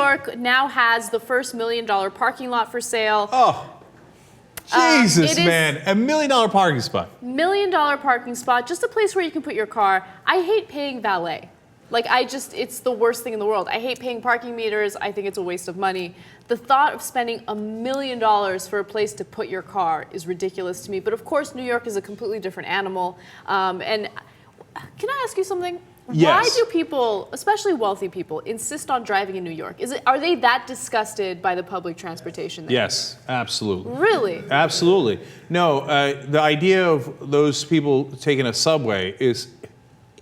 York now has the first $1 million parking lot for sale. Oh, Jesus, man. $1 million parking spot. $1 million parking spot, just a place where you can put your car. I hate paying valet. Like, it's the worst thing in the world. I hate paying parking meters. I think it's a waste of money. The thought of spending $1 million for a place to put your car is ridiculous to me. But of course, New York is a completely different animal. And can I ask you something? Yes. Why do people, especially wealthy people, insist on driving in New York? Are they that disgusted by the public transportation there? Yes, absolutely. Really? Absolutely. No, the idea of those people taking a subway is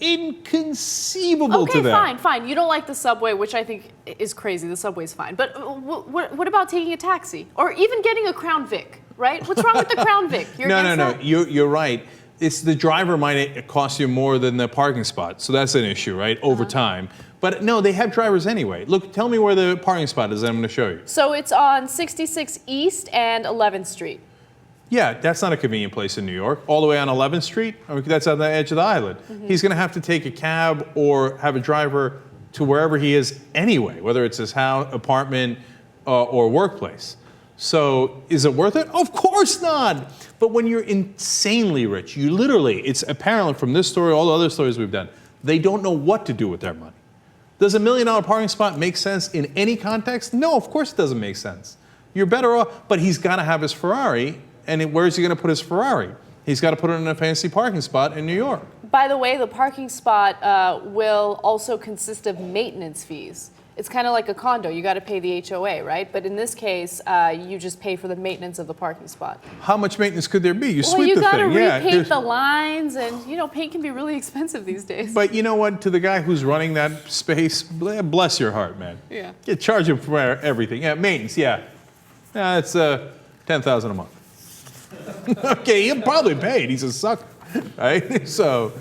inconceivable to them. Okay, fine. You don't like the subway, which I think is crazy. The subway's fine. But what about taking a taxi? Or even getting a Crown Vic, right? What's wrong with the Crown Vic? No. You're right. It's the driver might cost you more than the parking spot. So that's an issue, right? Over time. But no, they have drivers anyway. Look, tell me where the parking spot is. I'm going to show you. So it's on 66 East and 11th Street. Yeah, that's not a convenient place in New York. All the way on 11th Street, I mean, that's on the edge of the island. He's going to have to take a cab or have a driver to wherever he is anyway, whether it's his house, apartment, or workplace. So is it worth it? Of course not. But when you're insanely rich, you literally, it's apparent from this story, all the other stories we've done, they don't know what to do with their money. Does $1 million parking spot make sense in any context? No, of course it doesn't make sense. You're better off, but he's got to have his Ferrari. And where's he going to put his Ferrari? He's got to put it in a fancy parking spot in New York. By the way, the parking spot will also consist of maintenance fees. It's kind of like a condo. You got to pay the HOA, right? But in this case, you just pay for the maintenance of the parking spot. How much maintenance could there be? You sweep the thing. Well, you got to repaint the lines, and paint can be really expensive these days. But you know what? To the guy who's running that space, bless your heart, man. Yeah. You charge him for everything. Yeah, maintenance. Yeah, it's $10,000 a month. Okay, he'll probably pay it. He's a sucker, right? So,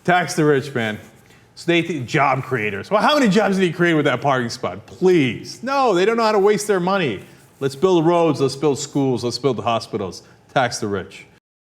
tax the rich, man. So they think job creators. Well, how many jobs did he create with that parking spot? Please. No, they don't know how to waste their money. Let's build roads. Let's build schools. Let's build hospitals. Tax the rich.